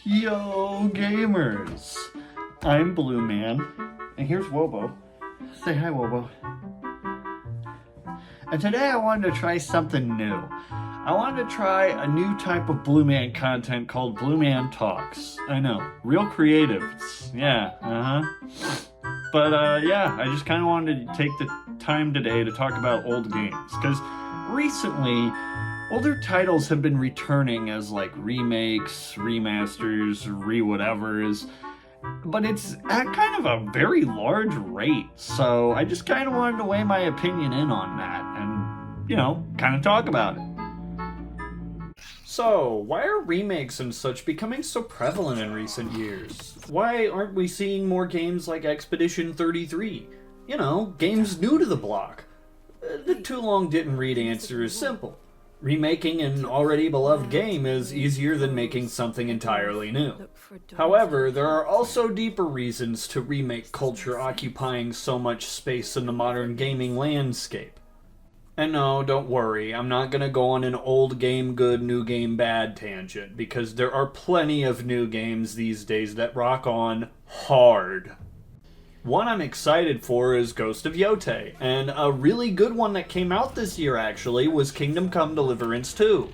Yo, gamers! I'm Blueman, and here's Wobo. Say hi, Wobo. And today I wanted to try something new. I wanted to try a new type of Blueman content called Blueman Talks. I know, real creative. Yeah, But yeah, I just kind of wanted to take the time today to talk about old games, because recently, older titles have been returning as like remakes, remasters, re-whatevers, but it's at kind of a very large rate, so I just kind of wanted to weigh my opinion in on that and, kind of talk about it. So, why are remakes and such becoming so prevalent in recent years? Why aren't we seeing more games like Expedition 33? Games new to the block. The too long didn't read answer is simple. Remaking an already beloved game is easier than making something entirely new. However, there are also deeper reasons to remake culture occupying so much space in the modern gaming landscape. And no, don't worry, I'm not gonna go on an old game good, new game bad tangent, because there are plenty of new games these days that rock on hard. One I'm excited for is Ghost of Yotei, and a really good one that came out this year actually was Kingdom Come Deliverance 2.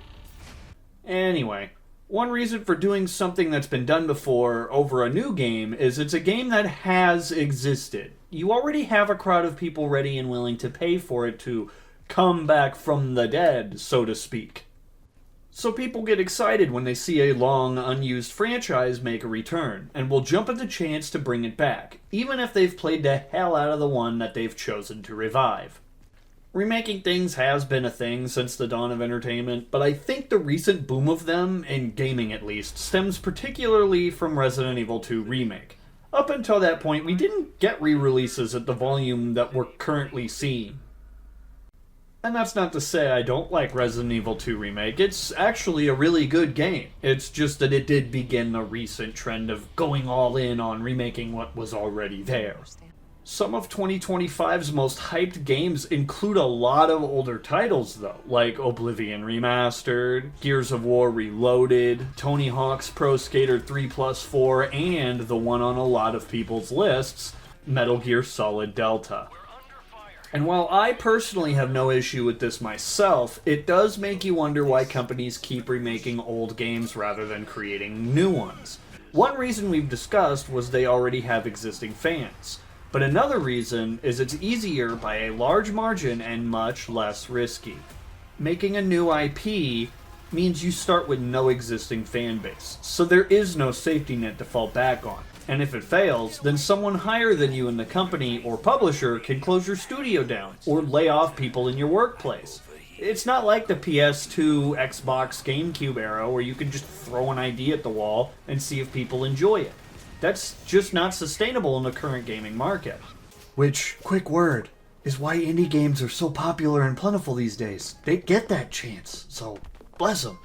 Anyway, one reason for doing something that's been done before over a new game is it's a game that has existed. You already have a crowd of people ready and willing to pay for it to come back from the dead, so to speak. So people get excited when they see a long, unused franchise make a return, and will jump at the chance to bring it back, even if they've played the hell out of the one that they've chosen to revive. Remaking things has been a thing since the dawn of entertainment, but I think the recent boom of them, in gaming at least, stems particularly from Resident Evil 2 Remake. Up until that point, we didn't get re-releases at the volume that we're currently seeing. And that's not to say I don't like Resident Evil 2 Remake. It's actually a really good game. It's just that it did begin a recent trend of going all in on remaking what was already there. Some of 2025's most hyped games include a lot of older titles though, like Oblivion Remastered, Gears of War Reloaded, Tony Hawk's Pro Skater 3+4, and the one on a lot of people's lists, Metal Gear Solid Delta. And while I personally have no issue with this myself, it does make you wonder why companies keep remaking old games rather than creating new ones. One reason we've discussed was they already have existing fans. But another reason is it's easier by a large margin and much less risky. Making a new IP means you start with no existing fan base, so there is no safety net to fall back on. And if it fails, then someone higher than you in the company or publisher can close your studio down, or lay off people in your workplace. It's not like the PS2, Xbox, GameCube era where you can just throw an idea at the wall and see if people enjoy it. That's just not sustainable in the current gaming market. Which, quick word, is why indie games are so popular and plentiful these days. They get that chance, so bless them.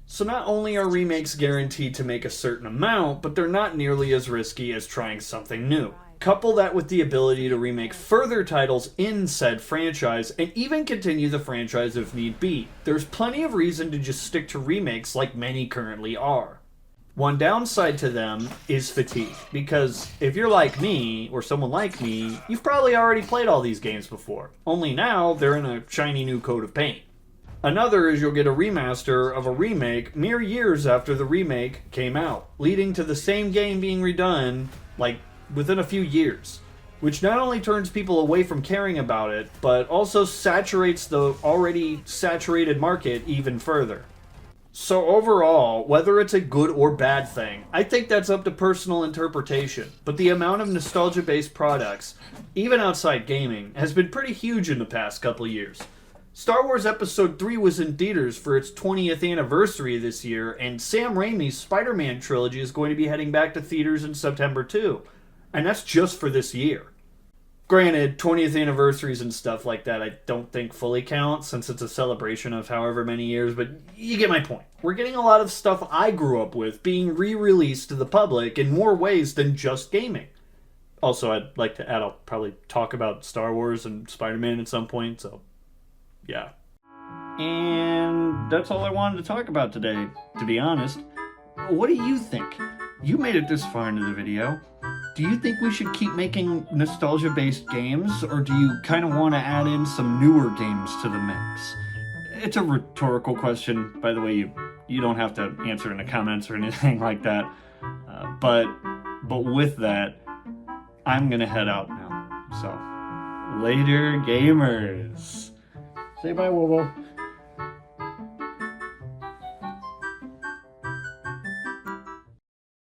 So not only are remakes guaranteed to make a certain amount, but they're not nearly as risky as trying something new. Couple that with the ability to remake further titles in said franchise, and even continue the franchise if need be. There's plenty of reason to just stick to remakes like many currently are. One downside to them is fatigue, because if you're like me, or someone like me, you've probably already played all these games before, only now they're in a shiny new coat of paint. Another is you'll get a remaster of a remake mere years after the remake came out, leading to the same game being redone, within a few years. Which not only turns people away from caring about it, but also saturates the already saturated market even further. So overall, whether it's a good or bad thing, I think that's up to personal interpretation, but the amount of nostalgia-based products, even outside gaming, has been pretty huge in the past couple years. Star Wars Episode 3 was in theaters for its 20th anniversary this year, and Sam Raimi's Spider-Man trilogy is going to be heading back to theaters in September too. And that's just for this year. Granted, 20th anniversaries and stuff like that I don't think fully count, since it's a celebration of however many years, but you get my point. We're getting a lot of stuff I grew up with being re-released to the public in more ways than just gaming. Also, I'd like to add, I'll probably talk about Star Wars and Spider-Man at some point, so yeah. And that's all I wanted to talk about today, to be honest. What do you think? You made it this far into the video. Do you think we should keep making nostalgia-based games, or do you kind of want to add in some newer games to the mix? It's a rhetorical question, by the way. You don't have to answer in the comments or anything like that. But with that, I'm gonna head out now. So, later, gamers. Say bye, Wobo.